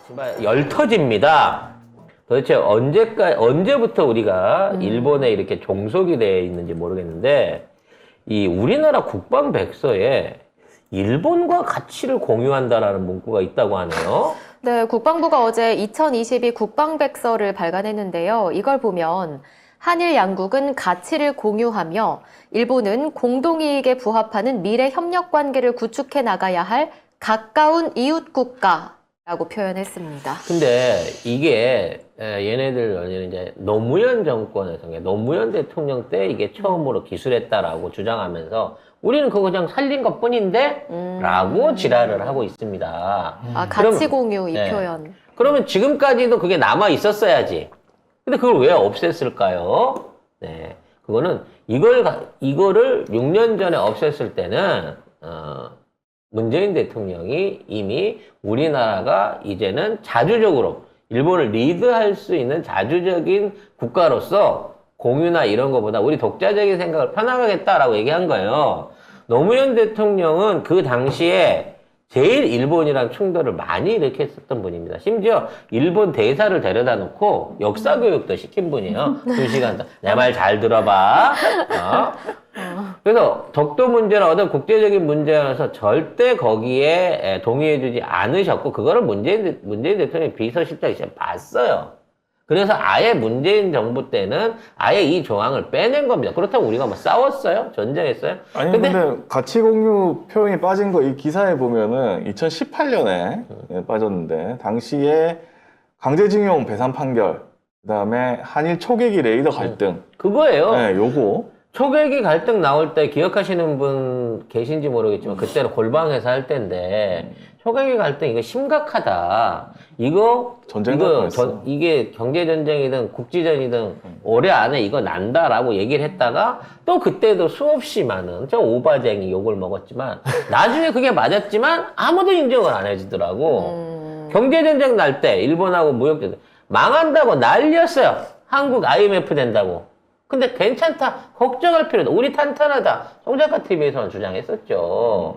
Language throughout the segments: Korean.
정말 열 터집니다. 도대체 언제부터 우리가 일본에 이렇게 종속이 되어 있는지 모르겠는데, 이 우리나라 국방백서에 일본과 가치를 공유한다라는 문구가 있다고 하네요. 네, 국방부가 어제 2022 국방백서를 발간했는데요. 이걸 보면 한일 양국은 가치를 공유하며 일본은 공동이익에 부합하는 미래 협력 관계를 구축해 나가야 할 가까운 이웃 국가라고 표현했습니다. 근데 이게 얘네들 이제 노무현 정권에서 노무현 대통령 때 이게 처음으로 기술했다라고 주장하면서 우리는 그거 그냥 살린 것 뿐인데? 라고 지랄을 하고 있습니다. 아, 가치 그러면, 공유 이 네. 표현. 그러면 지금까지도 그게 남아 있었어야지. 근데 그걸 왜 없앴을까요? 네. 그거는 이거를 6년 전에 없앴을 때는, 문재인 대통령이 이미 우리나라가 이제는 자주적으로 일본을 리드할 수 있는 자주적인 국가로서 공유나 이런 것보다 우리 독자적인 생각을 편하겠다라고 얘기한 거예요. 노무현 대통령은 그 당시에 제일 일본이랑 충돌을 많이 일으켰었던 분입니다. 심지어 일본 대사를 데려다 놓고 역사 교육도 시킨 분이에요. 2시간. 내 말 잘 들어봐. 그래서 독도 문제나 어떤 국제적인 문제라서 절대 거기에 동의해주지 않으셨고, 그거를 문재인 대통령이 비서실장이 진짜 봤어요. 그래서 아예 문재인 정부 때는 아예 이 조항을 빼낸 겁니다. 그렇다고 우리가 뭐 싸웠어요? 전쟁했어요? 아니 근데 가치 공유 표현이 빠진 거 이 기사에 보면은 2018년에 빠졌는데, 당시에 강제징용 배상 판결, 그다음에 한일 초계기 레이더 갈등, 그거예요. 네, 요거. 초계기 갈등 나올 때 기억하시는 분 계신지 모르겠지만 그때는 골방에서 할 때인데, 초계기 갈등 이거 심각하다. 이게 경제전쟁이든 국지전이든 올해 안에 이거 난다라고 얘기를 했다가, 또 그때도 수없이 많은 저 오바쟁이 욕을 먹었지만 나중에 그게 맞았지만 아무도 인정을 안 해주더라고. 경제전쟁 날 때 일본하고 무역전쟁 망한다고 난리였어요. 한국 IMF 된다고. 근데 괜찮다, 걱정할 필요도, 우리 탄탄하다, 송작가 TV에서는 주장했었죠.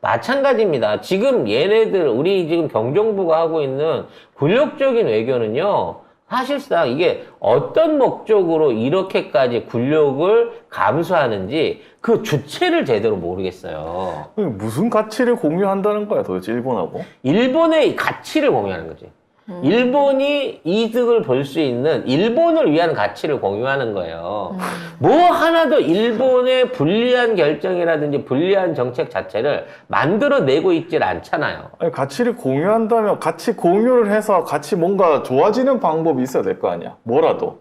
마찬가지입니다. 지금 우리 지금 경정부가 하고 있는 굴욕적인 외교는요, 사실상 이게 어떤 목적으로 이렇게까지 굴욕을 감수하는지 그 주체를 제대로 모르겠어요. 무슨 가치를 공유한다는 거야 도대체 일본하고? 일본의 가치를 공유하는 거지. 일본이 이득을 볼 수 있는 일본을 위한 가치를 공유하는 거예요. 뭐 하나도 일본의 불리한 결정이라든지 불리한 정책 자체를 만들어내고 있질 않잖아요. 아니, 가치를 공유한다면 같이 공유를 해서 같이 뭔가 좋아지는 방법이 있어야 될 거 아니야, 뭐라도.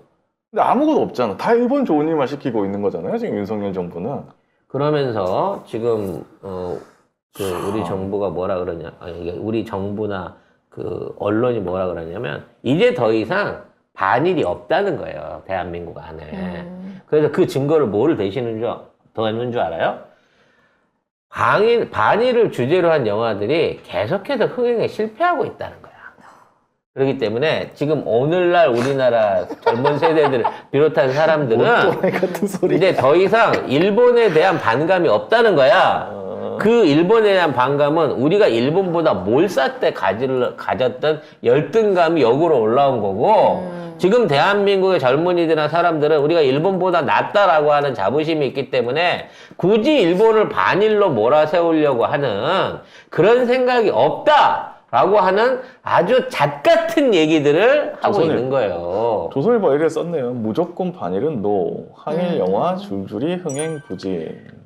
근데 아무것도 없잖아. 다 일본 좋은 일만 시키고 있는 거잖아요, 지금 윤석열 정부는. 그러면서 지금 우리 정부가 뭐라 그러냐, 우리 정부나 그 언론이 뭐라 그러냐면 이제 더 이상 반일이 없다는 거예요, 대한민국 안에. 그래서 그 증거를 뭐를 더하는 줄 알아요? 반일을 주제로 한 영화들이 계속해서 흥행에 실패하고 있다는 거야. 그렇기 때문에 지금 오늘날 우리나라 젊은 세대들을 비롯한 사람들은 같은 소리. 이제 더 이상 일본에 대한 반감이 없다는 거야. 그 일본에 대한 반감은 우리가 일본보다 몰살 때 가졌던 열등감이 역으로 올라온 거고, 지금 대한민국의 젊은이들이나 사람들은 우리가 일본보다 낫다라고 하는 자부심이 있기 때문에 굳이 일본을 반일로 몰아세우려고 하는 그런 생각이 없다라고 하는 아주 잣같은 얘기들을 하고 있는 거예요. 조선일보 이래 썼네요. 무조건 반일은 노. 한일 영화 줄줄이 흥행 부진.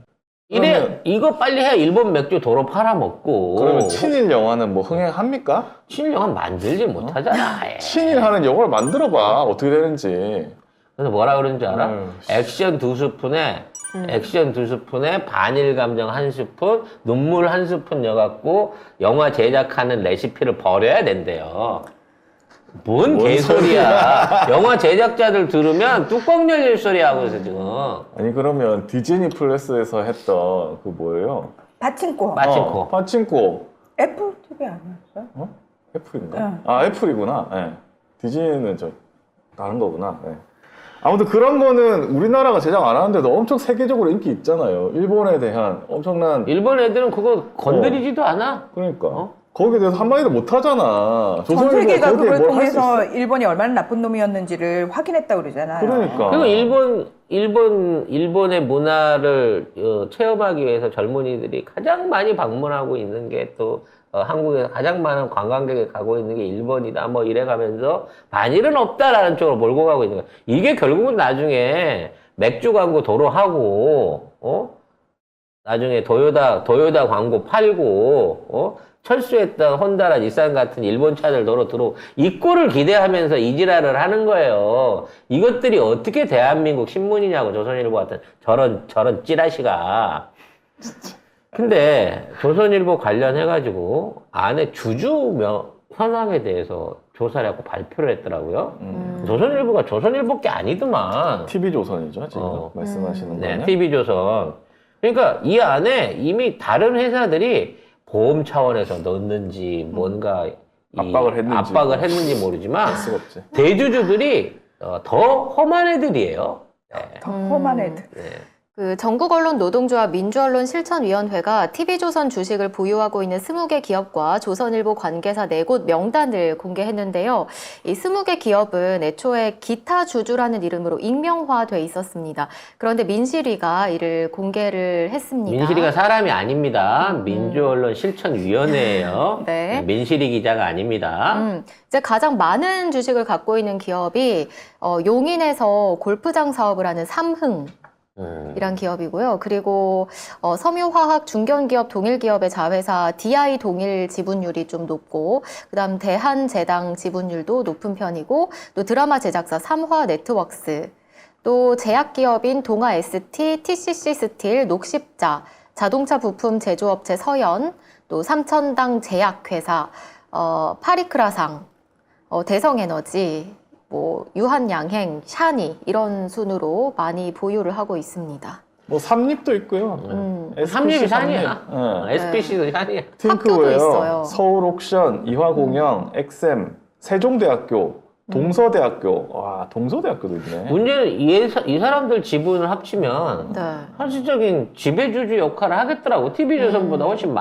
이거 빨리 해야 일본 맥주 도로 팔아먹고. 그러면 친일 영화는 뭐 흥행합니까? 친일 영화 만들지 못하잖아. 친일하는 영화를 만들어봐. 어떻게 되는지. 그래서 뭐라 그러는 줄 알아? 액션 두 스푼에 반일 감정 한 스푼, 눈물 한 스푼 넣어갖고 영화 제작하는 레시피를 버려야 된대요. 뭔 개소리야. 영화 제작자들 들으면 뚜껑 열릴 소리 하고 있어, 지금. 아니, 그러면 디즈니 플러스에서 했던 그 뭐예요? 파친코. 파친코. 애플 TV 아니었어요? 애플인가? 응. 아, 애플이구나. 네. 디즈니는 다른 거구나. 네. 아무튼 그런 거는 우리나라가 제작 안 하는데도 엄청 세계적으로 인기 있잖아요. 일본에 대한 엄청난. 일본 애들은 그거 건드리지도 않아. 그러니까. 거기에 대해서 한마디도 못 하잖아. 전 세계가 거기에 그걸 뭘할수 통해서 있어? 일본이 얼마나 나쁜 놈이었는지를 확인했다고 그러잖아요. 그러니까. 그리고 일본의 문화를 체험하기 위해서 젊은이들이 가장 많이 방문하고 있는 게 또 한국에서 가장 많은 관광객이 가고 있는 게 일본이다. 뭐 이래가면서 반일은 없다라는 쪽으로 몰고 가고 있는 거야. 이게 결국은 나중에 맥주 광고 도로 하고, 나중에 도요타 광고 팔고, 철수했던 혼다나 닛산 같은 일본 차들 도로 들어오고, 이 꼴을 기대하면서 이지랄을 하는 거예요. 이것들이 어떻게 대한민국 신문이냐고, 조선일보 같은 저런 찌라시가. 근데 조선일보 관련해가지고 안에 주주 현황에 대해서 조사를 하고 발표를 했더라고요. 조선일보가 조선일보 게 아니더만. TV조선이죠, 지금 말씀하시는 네, 거는. TV조선. 그러니까 이 안에 이미 다른 회사들이 보험 차원에서 넣었는지 뭔가 압박을 했는지 모르지만 수가 없지. 대주주들이 더 험한 애들이에요. 네. 더 험한 애들. 네. 그 전국언론 노동조합 민주언론실천위원회가 TV조선 주식을 보유하고 있는 20개 기업과 조선일보 관계사 4곳 명단을 공개했는데요. 이 20개 기업은 애초에 기타 주주라는 이름으로 익명화돼 있었습니다. 그런데 민실이가 이를 공개를 했습니다. 민실이가 사람이 아닙니다. 민주언론실천위원회예요. 네. 민실이 기자가 아닙니다. 이제 가장 많은 주식을 갖고 있는 기업이 용인에서 골프장 사업을 하는 삼흥. 이란 기업이고요. 그리고 섬유화학 중견기업 동일기업의 자회사 DI 동일 지분율이 좀 높고, 그다음 대한제당 지분율도 높은 편이고, 또 드라마 제작사 삼화네트웍스, 또 제약기업인 동아ST, TCC 스틸, 녹십자, 자동차 부품 제조업체 서현, 또 삼천당 제약회사, 파리크라상, 대성에너지, 유한양행, 샤니 이런 순으로 많이 보유를 하고 있습니다. 뭐 삼립도 있고요. 삼립이 샤니야. 네. SPC도 샤니야. 학교도 있어요. 팅크웨어, 서울옥션, 이화공영, 엑셈, 세종대학교, 동서대학교. 와, 동서대학교도 있네. 문제는 이 사람들 지분을 합치면 네. 현실적인 지배주주 역할을 하겠더라고. TV조선보다 훨씬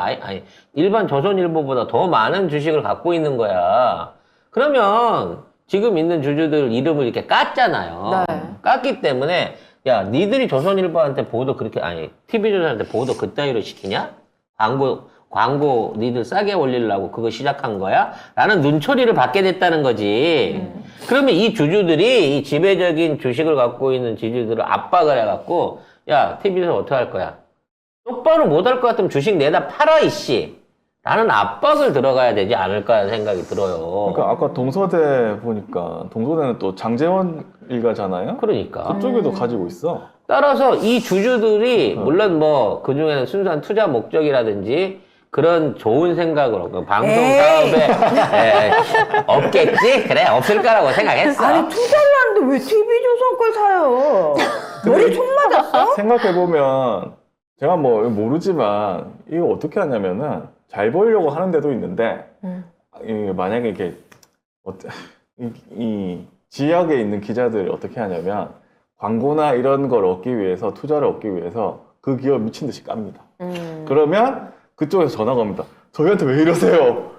일반 조선일보보다 더 많은 주식을 갖고 있는 거야. 그러면 지금 있는 주주들 이름을 이렇게 깠잖아요. 네. 깠기 때문에 야, 니들이 조선일보한테 보도 그렇게 TV조선한테 보도 그따위로 시키냐? 광고 니들 싸게 올리려고 그거 시작한 거야? 라는 눈초리를 받게 됐다는 거지. 그러면 이 주주들이 이 지배적인 주식을 갖고 있는 지주들을 압박을 해갖고 야, TV조선 어떻게 할 거야? 똑바로 못 할 것 같으면 주식 내다 팔아 이씨. 라는 압박을 들어가야 되지 않을까 하는 생각이 들어요. 그러니까 아까 동서대 보니까 동서대는 또 장재원 일가잖아요. 그러니까. 그쪽에도 가지고 있어. 따라서 이 주주들이 물론 뭐 그중에는 순수한 투자 목적이라든지 그런 좋은 생각으로 그 방송 사업에 없겠지? 그래 없을 거라고 생각했어. 아니 투자를 하는데 왜 TV조선 걸 사요? 머리 총 맞았어? 생각해보면 제가 뭐 모르지만 이거 어떻게 하냐면은 잘 벌려고 하는 데도 있는데 만약에 이게 이 지역에 있는 기자들이 어떻게 하냐면 광고나 이런 걸 얻기 위해서 투자를 얻기 위해서 그 기업 미친 듯이 깝니다. 그러면 그쪽에서 전화가 옵니다. 저희한테 왜 이러세요?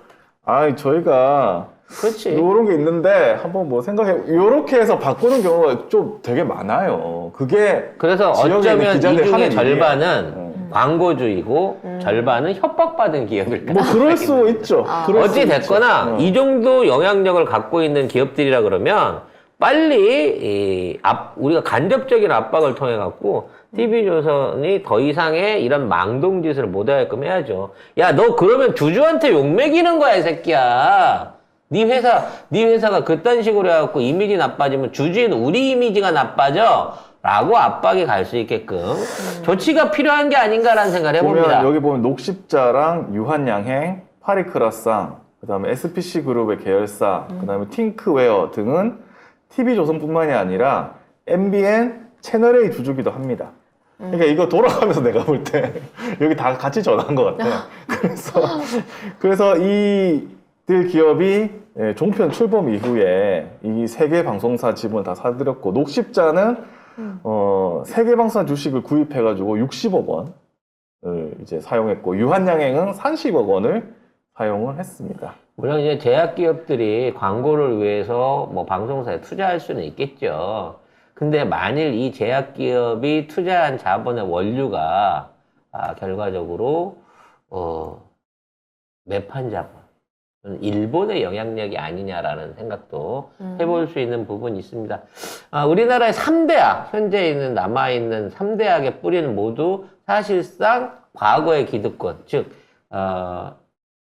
저희가 그렇지. 이런 게 있는데 한번 뭐 생각해. 이렇게 해서 바꾸는 경우가 좀 되게 많아요. 그게 그래서 지역에 있는 어쩌면 이 기자들이 중에 하는 절반은 광고주이고 절반은 협박받은 기업일까? 뭐 그럴 수 있죠. 그럴 수 어찌 됐거나 있죠. 이 정도 영향력을 갖고 있는 기업들이라 그러면 빨리 우리가 간접적인 압박을 통해 갖고 TV조선이 더 이상의 이런 망동짓을 못 하게끔 해야죠. 야, 너 그러면 주주한테 욕먹이는 거야, 이 새끼야. 네 회사가 그딴 식으로 해갖고 이미지 나빠지면 주주에는 우리 이미지가 나빠져. 라고 압박이 갈 수 있게끔 조치가 필요한 게 아닌가라는 생각을 해봅니다. 여기 보면 녹십자랑 유한양행, 파리크라상, 그 다음에 SPC 그룹의 계열사, 그 다음에 팅크웨어 등은 TV조선뿐만이 아니라 MBN, 채널A 주주기도 합니다. 그러니까 이거 돌아가면서 내가 볼 때 여기 다 같이 전화한 것 같아. 그래서 이들 기업이 종편 출범 이후에 이 3개 방송사 지분을 다 사들였고, 녹십자는 3개 방송사 주식을 구입해가지고 60억 원을 이제 사용했고, 유한양행은 30억 원을 사용을 했습니다. 물론 이제 제약기업들이 광고를 위해서 뭐 방송사에 투자할 수는 있겠죠. 근데 만일 이 제약기업이 투자한 자본의 원료가 결과적으로 매판 자본, 일본의 영향력이 아니냐라는 생각도 해볼 수 있는 부분이 있습니다. 우리나라의 3대학, 현재 있는 남아있는 3대학의 뿌리는 모두 사실상 과거의 기득권, 즉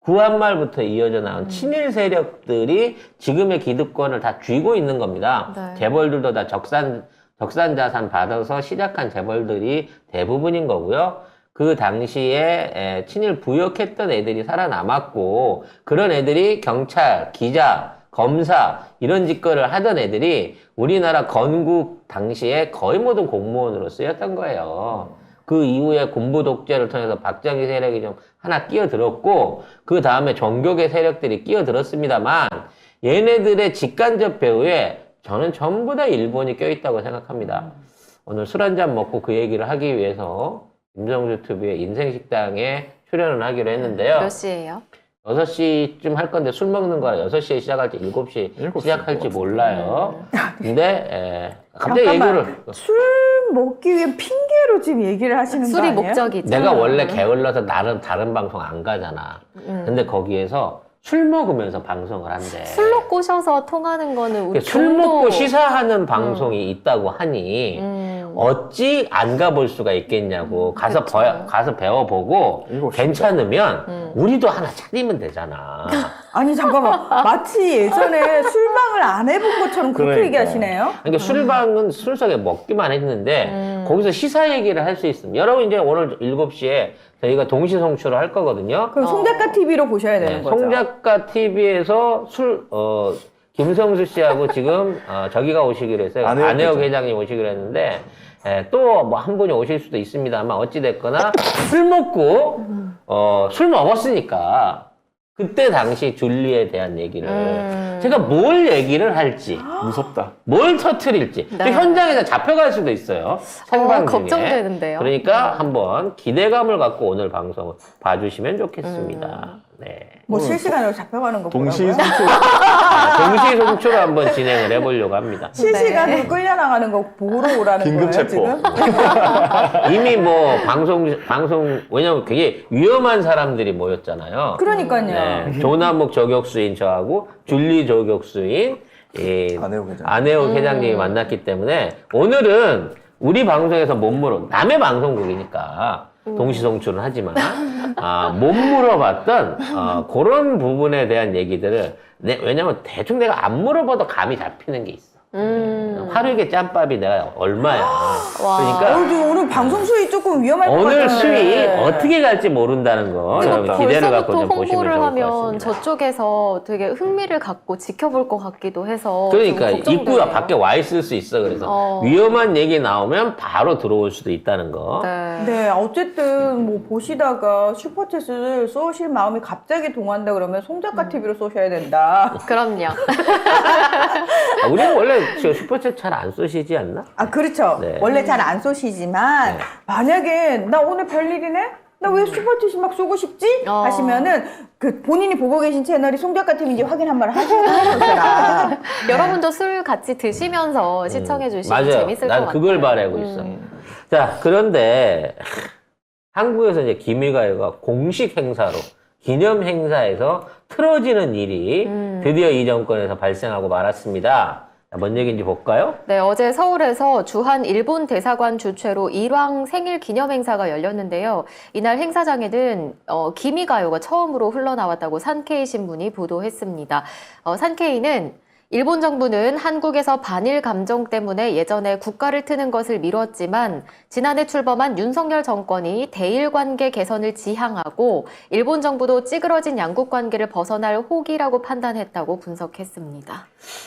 구한말부터 이어져 나온 친일 세력들이 지금의 기득권을 다 쥐고 있는 겁니다. 네. 재벌들도 다 적산 자산 받아서 시작한 재벌들이 대부분인 거고요. 그 당시에 친일 부역했던 애들이 살아남았고, 그런 애들이 경찰, 기자, 검사 이런 직거를 하던 애들이 우리나라 건국 당시에 거의 모든 공무원으로 쓰였던 거예요. 그 이후에 군부 독재를 통해서 박정희 세력이 좀 하나 끼어들었고, 그 다음에 종교계 세력들이 끼어들었습니다만, 얘네들의 직간접 배후에 저는 전부 다 일본이 껴있다고 생각합니다. 오늘 술 한잔 먹고 그 얘기를 하기 위해서 김성주 TV의 인생식당에 출연을 하기로 했는데요. 몇 시예요? 6시쯤 할 건데 술 먹는 거라 6시에 시작할지 7시에 시작할지 몰라요. 근데 갑자기 잠깐만. 얘기를 술 먹기 위해 핑계로 지금 얘기를 하시는 거 술이 아니에요? 목적이죠. 내가 원래 게을러서 나름 다른 방송 안 가잖아. 근데 거기에서 술 먹으면서 방송을 한대. 술로 꼬셔서 통하는 거는 우리 술 경도- 먹고 시사하는 방송이 있다고 하니 어찌 안 가볼 수가 있겠냐고. 가서 그렇죠. 가서 배워보고 일곱 괜찮으면 우리도 하나 차리면 되잖아. 아니 잠깐만 마치 예전에 술방을 안 해본 것처럼 그렇게 그러니까. 얘기하시네요. 그러니까 술방은 술석에 먹기만 했는데 거기서 시사 얘기를 할 수 있습니다. 여러분 이제 오늘 7시에 저희가 동시송출을 할 거거든요. 그럼 송작가 TV로 보셔야 되는 거죠. 송작가 TV에서 김성수 씨하고 지금 저기가 오시기로 했어요. 안혜옥 회장님 오시기로 했는데 또 뭐 한 분이 오실 수도 있습니다만 어찌됐거나 술 먹고 술 먹었으니까 그때 당시 줄리에 대한 얘기를 제가 뭘 얘기를 할지 무섭다. 뭘 터트릴지 네. 또 현장에서 잡혀갈 수도 있어요. 생방 중에. 걱정되는데요. 그러니까 한번 기대감을 갖고 오늘 방송을 봐주시면 좋겠습니다. 네. 뭐 실시간으로 잡혀가는 거 동시 보라고요? 송출. 동시 송출을 한번 진행을 해보려고 합니다. 실시간으로 끌려나가는 거 보러 오라는 긴급 거예요 체포. 지금? 이미 뭐 방송 왜냐면 되게 위험한 사람들이 모였잖아요. 그러니까요. 네, 조남욱 저격수인 저하고 줄리 저격수인 안혜옥 회장. 안혜옥 회장님이 만났기 때문에 오늘은 우리 방송에서 못 물어 남의 방송국이니까 동시송출은 하지만 못 물어봤던 그런 부분에 대한 얘기들을 왜냐면 대충 내가 안 물어봐도 감이 잡히는 게 있어. 화르게 짬밥이 내가 얼마야. 그러니까 오늘 방송 수위 조금 위험할 것 같아요. 오늘 수위 어떻게 갈지 모른다는 거 여러분 기대를 갖고 벌써부터 좀 보시면 홍보를 좋을 것 하면 같습니다. 저쪽에서 되게 흥미를 갖고 지켜볼 것 같기도 해서 그러니까 좀 걱정돼요. 입구가 밖에 와 있을 수 있어. 그래서 위험한 얘기 나오면 바로 들어올 수도 있다는 거. 네. 네, 어쨌든 뭐 보시다가 슈퍼챗을 쏘실 마음이 갑자기 동한다 그러면 송작가 TV로 쏘셔야 된다. 그럼요. 우리는 원래 저 슈퍼챗 잘 안 쏘시지 않나? 아, 그렇죠. 네. 원래 잘 안 쏘시지만 만약에 나 오늘 별일이네? 나 왜 슈퍼챗이 막 쏘고 싶지? 하시면은 그 본인이 보고 계신 채널이 송작가 TV인지 확인 한번 해보셔라. 여러분도 술 같이 드시면서 시청해 주시면 맞아요. 재밌을 것 난 같아요. 그걸 바라고 있어. 자, 그런데 한국에서 이제 기미가요가 공식 행사로 기념 행사에서 틀어지는 일이 드디어 이 정권에서 발생하고 말았습니다. 자, 뭔 얘기인지 볼까요? 네, 어제 서울에서 주한 일본 대사관 주최로 일왕 생일 기념 행사가 열렸는데요. 이날 행사장에는 기미가요가 처음으로 흘러나왔다고 산케이 신문이 보도했습니다. 산케이는 일본 정부는 한국에서 반일 감정 때문에 예전에 국가를 트는 것을 미뤘지만 지난해 출범한 윤석열 정권이 대일 관계 개선을 지향하고 일본 정부도 찌그러진 양국 관계를 벗어날 호기라고 판단했다고 분석했습니다.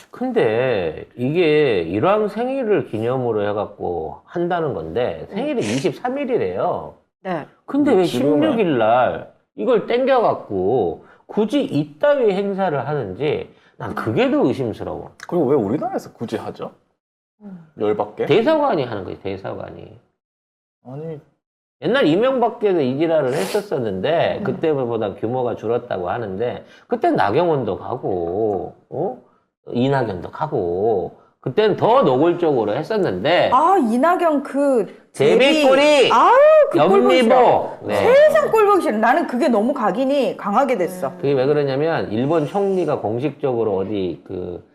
근데 이게 일왕 생일을 기념으로 해갖고 한다는 건데 생일이 23일이래요. 네. 근데 왜 지금은- 16일 날 이걸 땡겨갖고 굳이 이따위 행사를 하는지 난 그게 더 의심스러워. 그리고 왜 우리나라에서 굳이 하죠? 열받게? 대사관이 하는 거지, 대사관이. 아니 옛날 이명박 때도 이 지랄을 했었었는데 그때보다 규모가 줄었다고 하는데 그때 나경원도 가고 이낙연도 가고 그때는 더 노골적으로 했었는데 아, 이낙연 그 제비꼬리 아우, 그 꼴 보기 싫어. 연미보 네. 세상 꼴 보기 싫어. 나는 그게 너무 각인이 강하게 됐어. 그게 왜 그러냐면 일본 총리가 공식적으로 어디 그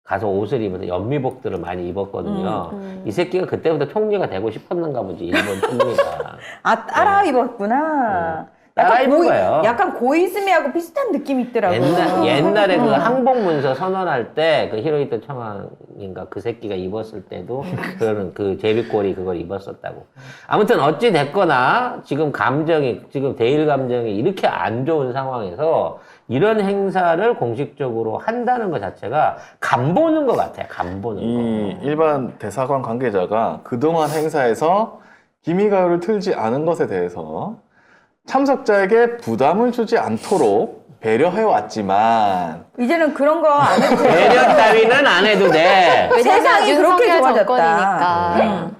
가서 옷을 입어서 연미복들을 많이 입었거든요. 이 새끼가 그때부터 총리가 되고 싶었는가 보지 일본 총리가. 아, 따라 입었구나. 따라 입은 거예요. 약간 고이즈미하고 비슷한 느낌이 있더라고. 옛날에 그 항복문서 선언할 때 그 히로히토 청왕인가 그 새끼가 입었을 때도 그런 그 제비꼬리 그걸 입었었다고. 아무튼 어찌 됐거나 지금 대일 감정이 이렇게 안 좋은 상황에서 이런 행사를 공식적으로 한다는 것 자체가 간보는 것 같아요. 간보는 이 거. 일반 대사관 관계자가 그동안 행사에서 기미가요를 틀지 않은 것에 대해서 참석자에게 부담을 주지 않도록 배려해왔지만 이제는 그런 거 안 해도 돼. 배려 따위는 안 해도 돼. 왜냐면 세상이 그렇게 윤석열 좋아졌다. 정권이니까.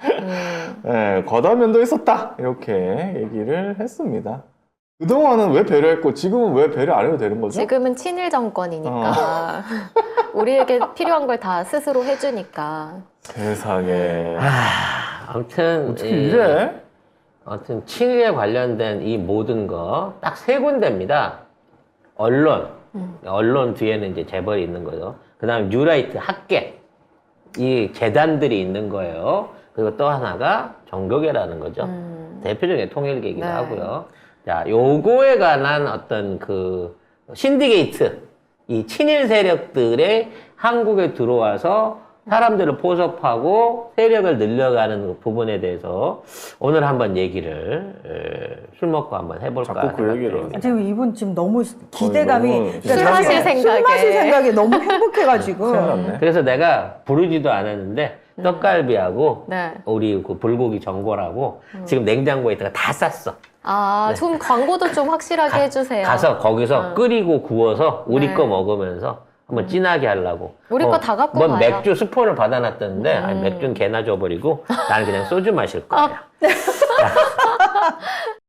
예, 거다면도 있었다 이렇게 얘기를 했습니다. 그동안은 왜 배려했고 지금은 왜 배려 안 해도 되는 거죠? 지금은 친일 정권이니까 우리에게 필요한 걸 다 스스로 해주니까. 세상에 아무튼 어떻게 이래? 아무튼 친일에 관련된 이 모든 거 딱 세 군데입니다. 언론 뒤에는 이제 재벌이 있는 거죠. 그다음에 뉴라이트 학계 이 재단들이 있는 거예요. 그리고 또 하나가 정교계라는 거죠. 대표적인 통일계이기도 네. 하고요. 자, 요거에 관한 어떤 그 신디게이트 이 친일 세력들의 한국에 들어와서 사람들을 포섭하고 세력을 늘려가는 부분에 대해서 오늘 한번 얘기를 술 먹고 한번 해볼까. 자꾸 그 얘기를 생각됩니다. 지금 이분 지금 너무 기대감이 너무 그러니까 술 마실 자기 생각에. 술 마실 생각에 너무 행복해가지고 큰일 났네. 그래서 내가 부르지도 않았는데 떡갈비하고 네. 우리 그 불고기 전골하고 지금 냉장고에 있다가 다 쌌어. 아, 좀 광고도 좀 확실하게 해주세요. 가서 거기서 끓이고 구워서 우리 네. 거 먹으면서 한번 진하게 하려고. 우리 거 다 갖고 뭔 가요. 맥주 스폰을 받아놨다는데 아니, 맥주는 개나 줘버리고 나는 그냥 소주 마실 거야.